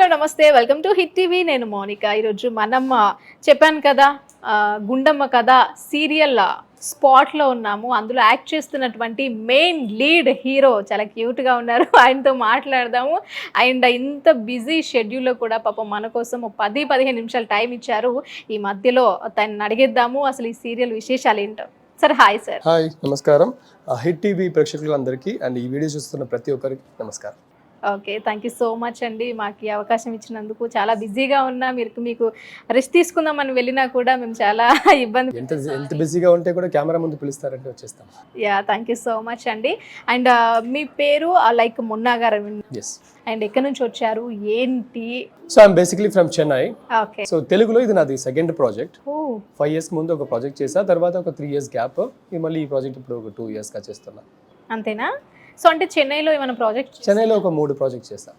Hello నమస్తే welcome to hit TV. నేను మౌనిక. ఈరోజు మనం చెప్పాను కదా గుండమ్మ కథ సీరియల్ స్పాట్లో ఉన్నాము. అందులో యాక్ట్ చేస్తున్నటువంటి మెయిన్ లీడ్ హీరో చాలా క్యూట్గా ఉన్నారు. ఆయనతో మాట్లాడదాము. అండ్ ఇంత బిజీ షెడ్యూల్లో కూడా పాపం మన కోసం 10-15 నిమిషాలు టైం ఇచ్చారు. ఈ మధ్యలో తనని అడిగేద్దాము అసలు ఈ సీరియల్ విశేషాలు ఏంటో. Sir hi sir. హాయ్, నమస్కారం. హిట్ టీవీ ప్రేక్షకులందరికీ అండ్ ఈ వీడియో చూస్తున్న ప్రతి ఒక్కరికి నమస్కారం. Okay, thank you so much అండి మాకు ఈ అవకాశం ఇచ్చినందుకు. చాలా బిజీగా ఉన్నా మీకు రెస్ట్ తీసుకుందామని వెళ్ళినా కూడా మేము చాలా ఇబ్బంది. ఎంత బిజీగా ఉంటే కూడా కెమెరా ముందు పిలుస్తారంటే వచ్చేస్తాం. Yeah, thank you so much అండి. అండ్ మీ పేరు లైక్ మున్నా గారు. ఎస్. అండ్ ఎక్కడి నుంచి వచ్చారు ఏంటి? So I'm basically from Chennai. Okay. So తెలుగులో ఇది నాది సెకండ్ ప్రాజెక్ట్. ఓ 5 years ముందు ఒక ప్రాజెక్ట్ చేసా, తర్వాత ఒక 3 years గ్యాప్, మళ్ళీ ఈ ప్రాజెక్ట్ ఇప్పుడు ఒక 2 yearsగా చేస్తున్నా. అంతేనా? సో అంటే చెన్నైలో ఏమైనా ప్రాజెక్ట్? చెన్నైలో ఒక 3 ప్రాజెక్ట్ చేసా,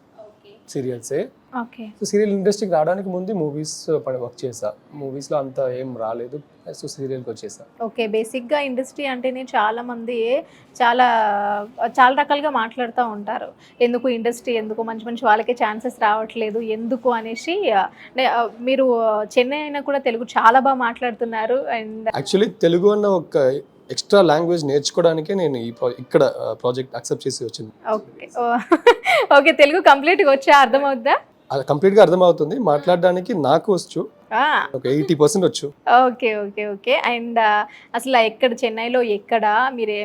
సీరియల్సే. ఓకే. సో సీరియల్ ఇండస్ట్రీకి రావడానికి ముందు మూవీస్ వర్క్ చేసా. మూవీస్లో అంత ఏం రాలేదు, సో సీరియల్కి వచ్చేసా. ఓకే, బేసిక్గా ఇండస్ట్రీ అంటేనే చాలా మంది చాలా రకాలుగా మాట్లాడుతూ ఉంటారు. ఎందుకు ఇండస్ట్రీ, ఎందుకు మంచి మంచి వాళ్ళకే ఛాన్సెస్ రావట్లేదు ఎందుకు అనేసి. మీరు చెన్నై అయినా కూడా తెలుగు చాలా బాగా మాట్లాడుతున్నారు. అండ్ యాక్చువల్లీ తెలుగు అన్న ఒక ఎక్స్ట్రా లాంగ్వేజ్ నేర్చుకోవడానికే నేను ఇక్కడ ప్రాజెక్ట్ యాక్సెప్ట్ చేసి వచ్చింది. ఓకే. ఓకే, తెలుగు కంప్లీట్గా వచ్చా? అర్థమవుద్దా? అది కంప్లీట్గా అర్థమవుతుంది. మాట్లాడడానికి నాకు వచ్చు, ఒక 80% వచ్చు. Okay okay okay. అండ్ అసలు ఎక్కడ చెన్నైలో ఎక్కడ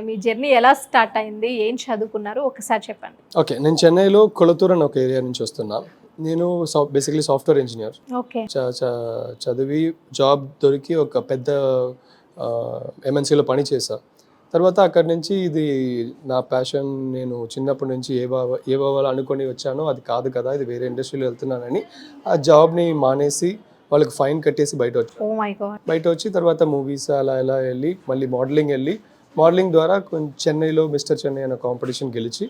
మీ జర్నీ ఎలా స్టార్ట్ అయింది, ఏం చదువుకున్నారు ఒకసారి చెప్పండి. ఓకే, నేను చెన్నైలో కొళతూరు అని ఒక ఏరియా నుంచి వస్తున్నా. నేను బేసిక్లీ సాఫ్ట్వేర్ ఇంజనీర్. ఓకే. చదివి జాబ్ దొరికి ఒక పెద్ద ఎంఎన్సీలో పని చేశా. తర్వాత అక్కడి నుంచి ఇది నా ప్యాషన్, నేను చిన్నప్పటి నుంచి ఏ బావాలో అనుకొని వచ్చానో అది కాదు కదా, ఇది వేరే ఇండస్ట్రీలో వెళ్తున్నానని ఆ జాబ్ని మానేసి వాళ్ళకి ఫైన్ కట్టేసి బయట వచ్చి తర్వాత మూవీస్ అలా వెళ్ళి మళ్ళీ మోడలింగ్ ద్వారా చెన్నైలో మిస్టర్ చెన్నై అనే కాంపిటీషన్ గెలిచి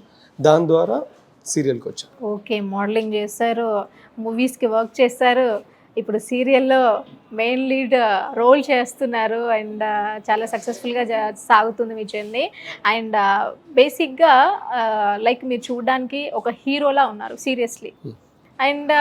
దాని ద్వారా సీరియల్కి వచ్చాను. ఓకే, మోడలింగ్ చేశారు, మూవీస్కి వర్క్ చేశారు, ఇప్పుడు సీరియల్లో మెయిన్ లీడ్ రోల్ చేస్తున్నారు. అండ్ చాలా సక్సెస్ఫుల్గా సాగుతుంది మీ జర్నీ. అండ్ బేసిక్గా లైక్ మీరు చూడడానికి ఒక హీరోలా ఉన్నారు సీరియస్లీ. అండ్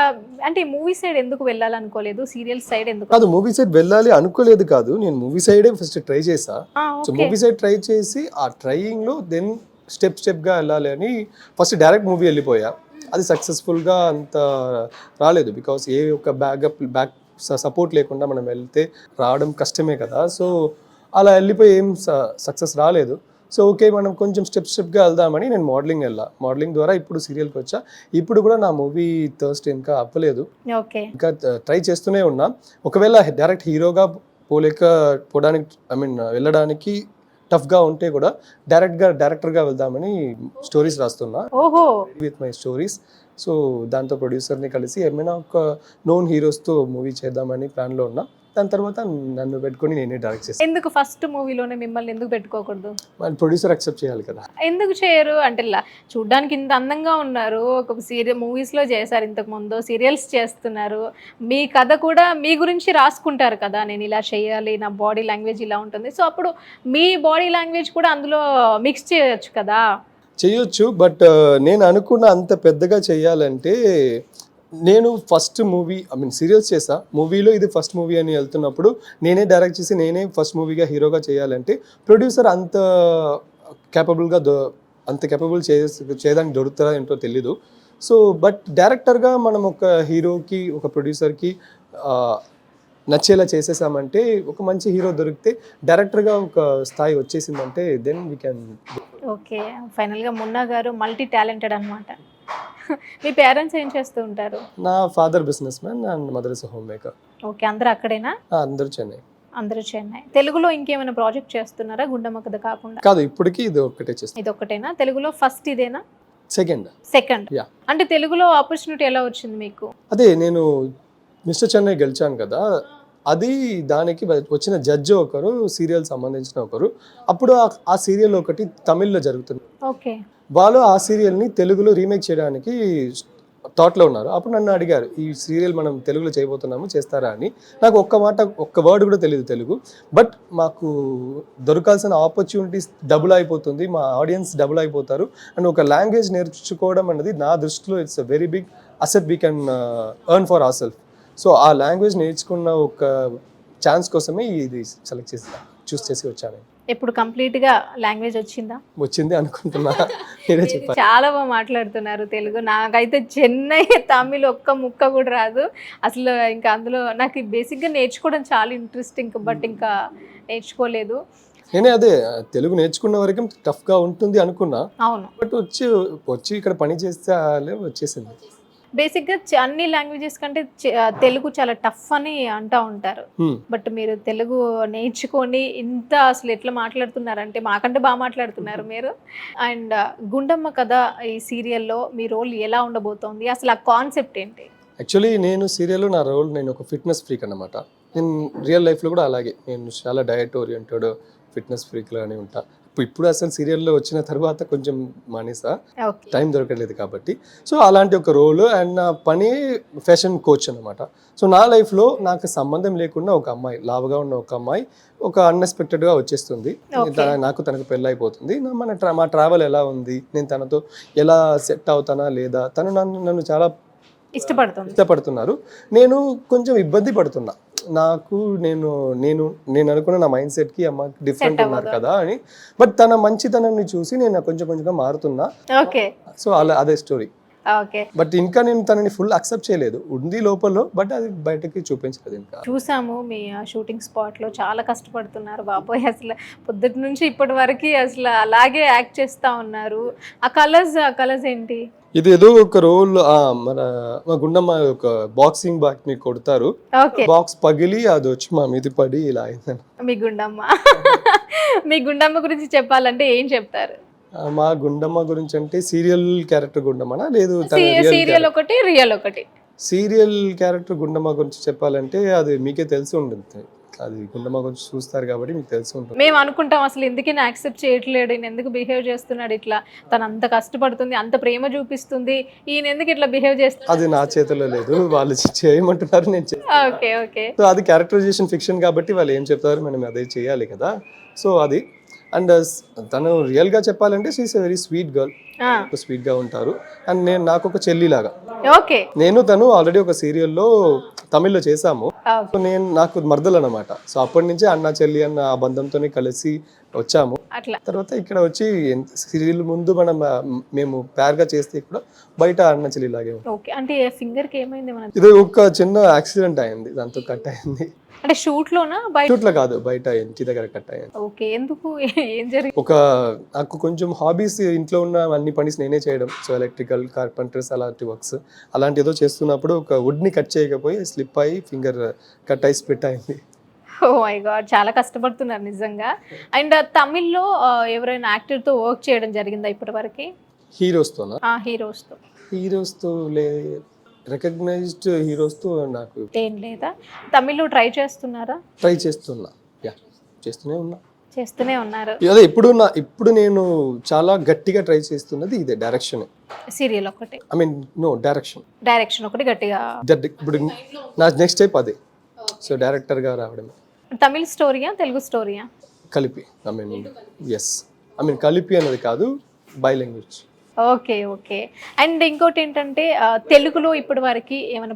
అంటే మూవీ సైడ్ ఎందుకు వెళ్ళాలనుకోలేదు, సీరియల్ సైడ్ ఎందుకు? కాదు, మూవీ సైడ్ వెళ్ళాలి అనుకోలేదు కాదు, నేను మూవీ సైడే ఫస్ట్ ట్రై చేసా. సో మూవీ సైడ్ ట్రై చేసి ఆ ట్రైయింగ్లో దెన్ స్టెప్గా వెళ్ళాలి అని ఫస్ట్ డైరెక్ట్ మూవీ వెళ్ళిపోయా. అది సక్సెస్ఫుల్గా అంత రాలేదు, బికాస్ ఏ ఒక బ్యాక్ సపోర్ట్ లేకుండా మనం వెళ్తే రావడం కష్టమే కదా. సో అలా వెళ్ళిపోయి ఏం సక్సెస్ రాలేదు. సో ఓకే, మనం కొంచెం స్టెప్గా వెళ్దామని నేను మోడలింగ్ ద్వారా ఇప్పుడు సీరియల్కి వచ్చా. ఇప్పుడు కూడా నా మూవీ థర్స్ట్ ఇంకా అవ్వలేదు, ఇంకా ట్రై చేస్తూనే ఉన్నా. ఒకవేళ డైరెక్ట్ హీరోగా వెళ్ళడానికి టఫ్గా ఉంటే కూడా డైరెక్టర్గా వెళ్దామని స్టోరీస్ రాస్తున్నా విత్ మై స్టోరీస్. సో దాంతో ప్రొడ్యూసర్ని కలిసి ఏమైనా ఒక నోన్ హీరోస్తో మూవీ చేద్దామని ప్లాన్లో ఉన్నా. దాని తర్వాత నన్ను పెట్టుకొని నేనే డైరెక్ట్ చేస్తాను. ఎందుకు ఫస్ట్ మూవీలోనే మిమ్మల్ని ఎందుకు పెట్టుకోకూడదు? ప్రొడ్యూసర్ యాక్సెప్ట్ చేయాలి కదా. ఎందుకు చేయరు అంటే చూడ్డానికి ఇంత అందంగా ఉన్నారు, ఒక మూవీస్లో చేశారు, ఇంతకు ముందు సీరియల్స్ చేస్తున్నారు, మీ కథ కూడా మీ గురించి రాసుకుంటారు కదా, నేను ఇలా చేయాలి, నా బాడీ లాంగ్వేజ్ ఇలా ఉంటుంది. సో అప్పుడు మీ బాడీ లాంగ్వేజ్ కూడా అందులో మిక్స్ చేయొచ్చు కదా. చేయొచ్చు, బట్ నేను అనుకున్న అంత పెద్దగా చేయాలంటే నేను ఫస్ట్ మూవీ సీరియల్స్ చేసా, మూవీలో ఇది ఫస్ట్ మూవీ అని వెళ్తున్నప్పుడు నేనే డైరెక్ట్ చేసి నేనే ఫస్ట్ మూవీగా హీరోగా చేయాలంటే ప్రొడ్యూసర్ అంత కేపబుల్ చేయడానికి దొరుకుతుందా ఏంటో తెలీదు. సో బట్ డైరెక్టర్గా మనం ఒక హీరోకి ఒక ప్రొడ్యూసర్కి నచ్చేలా చేసేసామంటే, ఒక మంచి హీరో దొరికితే డైరెక్టర్గా ఒక స్థాయి వచ్చేసిందంటే దెన్ వీ క్యాన్. ఓకే, ఫైనల్గా మున్నా గారు మల్టీ టాలెంటెడ్ అనమాట. మీ పేరెంట్స్ ఏం చేస్తూ ఉంటారు? నా father business man and mother is home maker. Okay, అందరూ అక్కడేనా? అందరూ చెన్నై. అందరూ చెన్నై. తెలుగులో ఇంకేమైనా ప్రాజెక్ట్ చేస్తున్నారా గుండమ్మ కథ కాకుండా? కాదు, ఇప్పటికీ ఇది ఒక్కటే చేస్తాను. ఇది ఒక్కటేనా? తెలుగులో ఫస్ట్ ఇదేనా? సెకండ్. అంటే తెలుగులో ఆపర్చునిటీ ఎలా వచ్చింది మీకు? అదే నేను మిస్టర్ చెన్నై గెలిచాను కదా, అది దానికి వచ్చిన జడ్జి ఒకరు, సీరియల్ సంబంధించిన ఒకరు. అప్పుడు ఆ సీరియల్ ఒకటి తమిళ్లో జరుగుతుంది. ఓకే. వాళ్ళు ఆ సీరియల్ని తెలుగులో రీమేక్ చేయడానికి థాట్లో ఉన్నారు. అప్పుడు నన్ను అడిగారు, ఈ సీరియల్ మనం తెలుగులో చేయబోతున్నాము, చేస్తారా అని. నాకు ఒక్క వర్డ్ కూడా తెలియదు తెలుగు, బట్ మాకు దొరకాల్సిన ఆపర్చునిటీస్ డబుల్ అయిపోతుంది, మా ఆడియన్స్ డబుల్ అయిపోతారు, అండ్ ఒక లాంగ్వేజ్ నేర్చుకోవడం అనేది నా దృష్టిలో it's a very big asset we can earn for our self. So ఆ లాంగ్వేజ్ నేర్చుకున్న ఒక ఛాన్స్ కోసమే ఇది సెలెక్ట్ చూస్ చేసి వచ్చాను. ఇప్పుడు కంప్లీట్గా లాంగ్వేజ్ వచ్చిందా? వచ్చింది అనుకుంటున్నా. మీరే చెప్పాలి. చాలా బాగా మాట్లాడుతున్నారు తెలుగు. నాకైతే చెన్నై తమిళ్ ఒక్క ముక్క కూడా రాదు అసలు. ఇంకా అందులో నాకు బేసిక్గా నేర్చుకోవడం చాలా ఇంట్రెస్టింగ్, బట్ ఇంకా నేర్చుకోలేదు. నేనే అదే తెలుగు నేర్చుకున్న వరకు టఫ్గా ఉంటుంది అనుకున్నా. అవును. బట్ వచ్చి ఇక్కడ పని చేస్తే వచ్చేసింది. బేసిక్గా అన్ని లాంగ్వేజెస్ కంటే తెలుగు చాలా టఫ్ అని అంటూ ఉంటారు. బట్ మీరు తెలుగు నేర్చుకొని ఇంత అసలు ఎట్లా మాట్లాడుతున్నారంటే మాకంటే బాగా మాట్లాడుతున్నారు మీరు. అండ్ గుండమ్మ కథ ఈ సీరియల్లో మీ రోల్ ఎలా ఉండబోతోంది, అసలు ఆ కాన్సెప్ట్ ఏంటి? యాక్చువల్లీ నేను సీరియల్లో నా రోల్, నేను ఒక ఫిట్నెస్ ఫ్రీక్ అన్నమాట. నేను రియల్ లైఫ్లో కూడా అలాగే, నేను చాలా డయట్ ఓరియంటెడ్ ఫిట్నెస్ ఫ్రీక్లానే ఉంటా. ఇప్పుడు అసలు సీరియల్లో వచ్చిన తర్వాత కొంచెం మానేసా, టైం దొరకలేదు కాబట్టి. సో అలాంటి ఒక రోల్. అండ్ నా పని ఫ్యాషన్ కోచ్ అనమాట. సో నా లైఫ్లో నాకు సంబంధం లేకుండా ఒక అమ్మాయి, లావుగా ఉన్న ఒక అమ్మాయి ఒక అన్ఎక్స్పెక్టెడ్గా వచ్చేస్తుంది. నాకు తనకు పెళ్ళి అయిపోతుంది. మా ట్రావెల్ ఎలా ఉంది, నేను తనతో ఎలా సెట్ అవుతానా లేదా, తను నన్ను చాలా ఇష్టపడుతున్నారు, నేను కొంచెం ఇబ్బంది పడుతున్నా. నాకు నేను అనుకున్న నా మైండ్ సెట్కి అమ్మకి డిఫరెంట్ ఉన్నారు కదా అని. బట్ తన మంచితనాన్ని చూసి నేను కొంచెంగా మారుతున్నా. సో అదే స్టోరీ. బట్ ఇంకా నేను తనని ఫుల్ అక్సెప్ట్ చేయలేదు, ఉంది లోపల, బట్ అది బయటకి చూపించలేదు. ఇంకా చూసాము మీ షూటింగ్ స్పాట్ లో చాలా కష్టపడుతున్నారు బాబోయ్. అసలు పొద్దుటి నుంచి ఇప్పటి వరకు అసలు అలాగే యాక్ట్ చేస్తా ఉన్నారు. ఆ కలర్స్ ఏంటి? ఇది ఏదో ఒక రోల్, మన గుండమ్మ ఒక బాక్సింగ్ బాక్ ని కొడతారు, బాక్స్ పగిలి అది వచ్చి మా మీద పడి ఇలా అయిందని. మీ గుండమ్మ గురించి చెప్పాలంటే ఏం చెప్తారు? మా గుండమ్మ గురించి అంటే సీరియల్ క్యారెక్టర్ గుండమ్మనా, లేదు సీరియల్ ఒకటి రియల్ ఒకటి. సీరియల్ క్యారెక్టర్ గుండమ్మ గురించి చెప్పాలంటే అది మీకే తెలిసి ఉంటుంది, అది గుండమ్మ గురించి చూస్తారు కాబట్టి మీకు తెలిసి ఉంటుంది. మేము అనుకుంటాం అసలు ఎందుకు యాక్సెప్ట్ చేయట్లేడు, ఈయన ఎందుకు బిహేవ్ చేస్తున్నాడు ఇట్లా, తను అంత కష్టపడుతుంది, అంత ప్రేమ చూపిస్తుంది, ఈయన ఎందుకు ఇట్లా బిహేవ్ చేస్తుంది. అది నా చేతిలో లేదు, వాళ్ళు చేయమంటున్నారు, నేను చేస్తాను. సో అది క్యారెక్టరైజేషన్ ఫిక్షన్ కాబట్టి వాళ్ళు ఏం చెప్తారు మనం అదే చేయాలి కదా. సో అది. అండ్ తను రియల్గా చెప్పాలంటే she is a very sweet girl, sweet గా ఉంటారు. అండ్ నాకు ఒక చెల్లిలాగా. నేను తను ఆల్రెడీ ఒక సీరియల్లో తమిళ్లో చేసాము. సో నాకు మర్దలు అనమాట. సో అప్పటి నుంచి అన్న చెల్లి అన్న ఆ బంధంతోనే కలిసి వచ్చాము. తర్వాత ఇక్కడ వచ్చి సీరియల్ ముందు మేము పేర్ గా చేస్తే కూడా బయట అన్న చెల్లి లాగే. ఇది ఒక చిన్న యాక్సిడెంట్ అయింది, దాంతో కట్ అయింది. అంటే షూట్ లోనా? షూట్ లో కాదు, బయట ఇంటి దగ్గర కట్ అయ్యాను. ఎందుకు, ఏం జరిగింది? నాకు కొంచెం హాబీస్, ఇంట్లో ఉన్న అన్ని పనిస్ నేనే చేయడం. సో ఎలక్ట్రికల్, కార్పెంటర్స్ అలాంటి వర్క్స్ అలాంటి ఏదో చేస్తున్నప్పుడు ఒక వుడ్ ని కట్ చేయకపోయి స్లిప్ అయ్యి ఫింగర్ కట్ అయి స్ప్లిట్ అయింది. ఓ మై గాడ్, చాలా కష్టపడుతున్నారు నిజంగా. అండ్ తమిళ్లో ఎవరైనా యాక్టర్ తో వర్క్ చేయడం జరిగిందా ఇప్పటి వరకు? హీరోస్తోనా? హీరోస్తో రికగ్నైజ్డ్ హీరోస్తో నాకు ఏం లేదా. తమిళ్లో ట్రై చేస్తున్నారా? ట్రై చేస్తున్నా, చేస్తూనే ఉన్నారు. అదే ఇప్పుడు నేను చాలా గట్టిగా ట్రై చేస్తున్నది ఇదే డైరెక్షన్. సీరియల్ ఒకటి, ఐ మీన్ నో డైరెక్షన్ ఒకటి గట్టిగా. ఇప్పుడు నా నెక్స్ట్ స్టెప్ అదే. సో డైరెక్టర్ గా రావడం. తమిళ్ స్టోరీయా తెలుగు స్టోరీయా కలిపి? ఐ మీన్ కలిపి అన్నది కాదు, బై లాంగ్వేజ్. ఓకే. అండ్ ఇంకోటి ఏంటంటే తెలుగులో ఇప్పటి వరకు ఏమైనా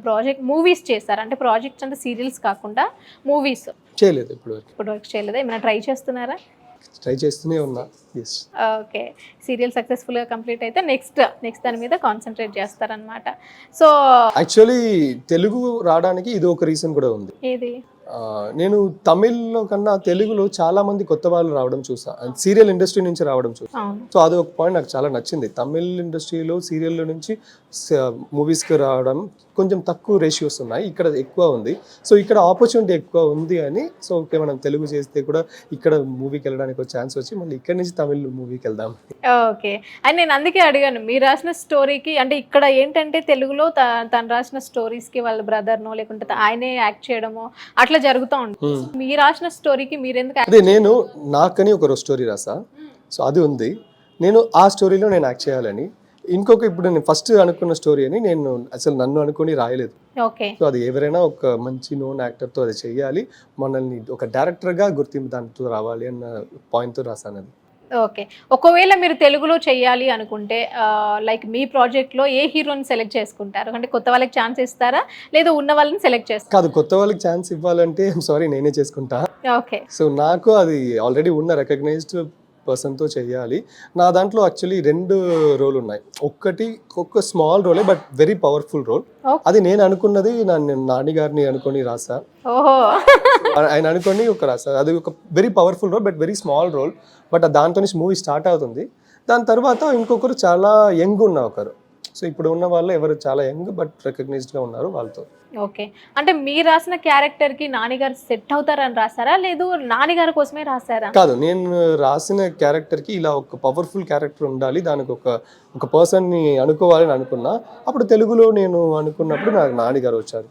మూవీస్ చేస్తారా? అంటే ప్రాజెక్ట్స్ అంటే సీరియల్స్ కాకుండా మూవీస్ చేయలేదు ఇప్పటి వరకు చేయలేదా? ఏమైనా ట్రై చేస్తున్నారా? ట్రై చేస్తూనే ఉన్నా. ఓకే. సీరియల్ సక్సెస్ఫుల్గా కంప్లీట్ అయితే నెక్స్ట్ దాని మీద కాన్సన్ట్రేట్ చేస్తారనమాట. సో యాక్చువల్లీ తెలుగు రావడానికి ఇది ఒక రీజన్ కూడా ఉంది. ఏది? నేను తమిళ్లో కన్నా తెలుగులో చాలా మంది కొత్త వాళ్ళు రావడం చూసా, సీరియల్ ఇండస్ట్రీ నుంచి రావడం చూసా. సో అది ఒక పాయింట్ నాకు చాలా నచ్చింది. తమిళ్ ఇండస్ట్రీలో సీరియల్ నుంచి మూవీస్కి రావడం కొంచెం తక్కువ రేషియోస్ ఉన్నాయి, ఇక్కడ ఎక్కువ ఉంది. సో ఇక్కడ ఆపర్చునిటీ ఎక్కువ ఉంది అని. సో ఓకే, మనం తెలుగు చేస్తే కూడా ఇక్కడ మూవీకి వెళ్ళడానికి ఒక ఛాన్స్ వచ్చి మళ్ళీ ఇక్కడ నుంచి తమిళ్ మూవీకి వెళ్దాం. ఓకే. అండ్ నేను అందుకే అడిగాను, మీరు రాసిన స్టోరీకి అంటే ఇక్కడ ఏంటంటే తెలుగులో తను రాసిన స్టోరీస్కి వాళ్ళ బ్రదర్నో లేకుంటే ఆయనే యాక్ట్ చేయడమో అట్లా జరుగుతూ ఉంటుంది. మీరు రాసిన స్టోరీకి మీరెందుకు? అదే నేను నాకని ఒక స్టోరీ రాసా, సో అది ఉంది. నేను ఆ స్టోరీలో నేను యాక్ట్ చేయాలని. ఇప్పుడు నేను ఫస్ట్ అనుకున్న స్టోరీ అని నేను అసలు నన్ను అనుకుని రాయలేదు. సో అది ఎవరైనా ఒక మంచి నోన్ యాక్టర్తో అది చెయ్యాలి, మనల్ని ఒక డైరెక్టర్గా గుర్తింపు దాంతో రావాలి అన్న పాయింట్తో రాసాను అది. ఓకే. ఒకవేళ మీరు తెలుగులో చెయ్యాలి అనుకుంటే లైక్ మీ ప్రాజెక్ట్‌లో ఏ హీరోని సెలెక్ట్ చేసుకుంటారు? అంటే కొత్త వాళ్ళకి ఛాన్స్ ఇస్తారా? లేదా ఉన్న వాళ్ళని సెలెక్ట్ చేస్తారా? కాదు, కొత్త వాళ్ళకి ఛాన్స్ ఇవ్వాలంటే సారీ నేనే చేసుకుంటా. ఓకే. సో నాకు అది ఆల్రెడీ ఉన్న రికగ్నైజ్డ్ పర్సన్తో చేయాలి. నా దాంట్లో యాక్చువల్లీ 2 రోల్ ఉన్నాయి. ఒక స్మాల్ రోలే but very powerful role. Okay. అది నేను అనుకున్నది నేను నాని గారిని అనుకొని రాసా. ఓహో! ఆయన అనుకొని రాసా. అది ఒక very powerful role but very small role. But దాంతో మూవీ స్టార్ట్ అవుతుంది. దాని తర్వాత ఇంకొకరు చాలా యంగ్ ఉన్న ఒకరు. సో ఇప్పుడు ఉన్న వాళ్ళు ఎవరు చాలా యంగ్ బట్ రికగ్నైజ్డ్గా ఉన్నారు వాళ్ళతో. ఓకే. అంటే మీరు రాసిన క్యారెక్టర్‌కి నానిగారు సెట్ అవుతారని రాసారా? లేదు నానిగారి కోసమే రాసారా? కాదు, నేను రాసిన క్యారెక్టర్కి ఇలా ఒక పవర్ఫుల్ క్యారెక్టర్ ఉండాలి, దానికి ఒక పర్సన్ని అనుకోవాలని అనుకున్నా. అప్పుడు తెలుగులో నేను అనుకున్నప్పుడు నాకు నాని గారు వచ్చారు.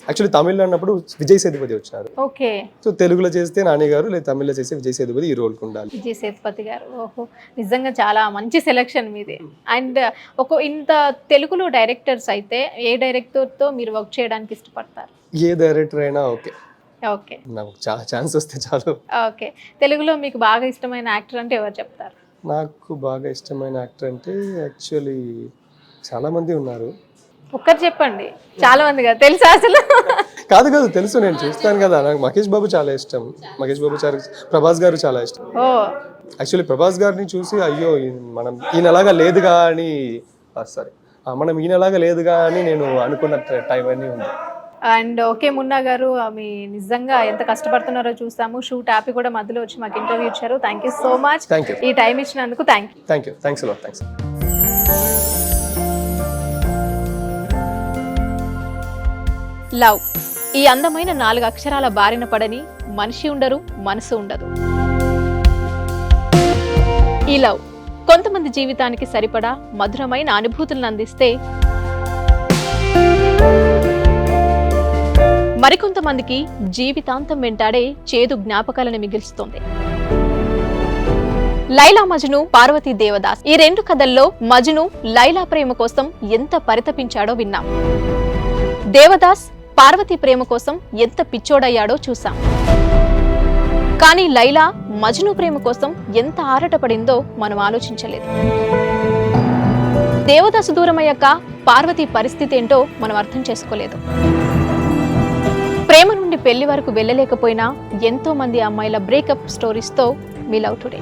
యాక్చువల్లీ తమిళ్లో అన్నప్పుడు విజయ్ సేతుపతి వచ్చారు. ఓకే. సో తెలుగులో చేస్తే నాని గారు, లేదా తమిళ్లో చేస్తే విజయ్ సేతుపతి ఈ రోల్కి ఉండాలి. విజయ్ సేతుపతి గారు. ఓహో! నిజంగా చాలా మంచి సెలెక్షన్ మీది. అండ్ ఇంత తెలుగులో డైరెక్టర్స్ అయితే ఏ డైరెక్టర్తో మీరు వర్క్ చేయడానికి ఇష్టపడతారు? ఏ డైరెక్టర్ అయినా ఓకే. ఓకే. నాకు ఛాన్స్ వస్తే చాలు. ఓకే. తెలుగులో మీకు బాగా ఇష్టమైన యాక్టర్ అంటే ఎవరు చెప్తారు? నాకు బాగా ఇష్టమైన యాక్టర్ అంటే యాక్చువల్లీ చాలామంది ఉన్నారు. ఒక్కరు చెప్పండి. చాలా మంది కదా తెలుసా అసలు? కాదు తెలుసు, నేను చూస్తాను కదా. నాకు మహేష్ బాబు చాలా ఇష్టం. ప్రభాస్ గారు చాలా ఇష్టం. ఓ యాక్చువల్లీ ప్రభాస్ గారిని చూసి అయ్యో మనం ఈయనలాగా లేదుగా అని మనం ఈయనలాగా లేదుగా అని నేను అనుకున్న టైం అన్నీ ఉంది. అండ్ ఓకే మున్నా గారు, మీ నిజంగా ఎంత కష్టపడుతున్నారో చూసాము. షూట్ ఆపి కూడా మధ్యలో వచ్చి మాకు ఇంటర్వ్యూ ఇచ్చారు. Thank you so much. Thank you. ఈ టైం ఇచ్చినందుకు thank you. Thanks a lot. Thanks. Love ఈ అందమైన 4 అక్షరాల బారిన పడని మనిషి ఉండరు, మనసు ఉండదు. ఈ లవ్ కొంతమంది జీవితానికి సరిపడా మధురమైన అనుభూతులను అందిస్తే, మరికొంతమందికి జీవితాంతం వెంటాడే చేదు జ్ఞాపకాలను మిగిల్స్తుంది. లైలా మజ్ను, పార్వతీ దేవదాస్ ఈ 2 కథల్లో మజ్ను లైలా ప్రేమ కోసం ఎంత పరితపించాడో విన్నాం. దేవదాస్ పార్వతి ప్రేమ కోసం ఎంత పిచ్చోడయ్యాడో చూసాం. కానీ లైలా మజ్ను ప్రేమ కోసం ఎంత ఆరాటపడిందో మనం ఆలోచించలేదు. దేవదాసు దూరమయ్యాక పార్వతి పరిస్థితి ఏంటో మనం అర్థం చేసుకోలేదు. ప్రేమ నుండి పెళ్లి వరకు వెళ్ళలేకపోయినా ఎంతో మంది అమ్మాయిల బ్రేకప్ స్టోరీస్తో మీ లవ్ టుడే.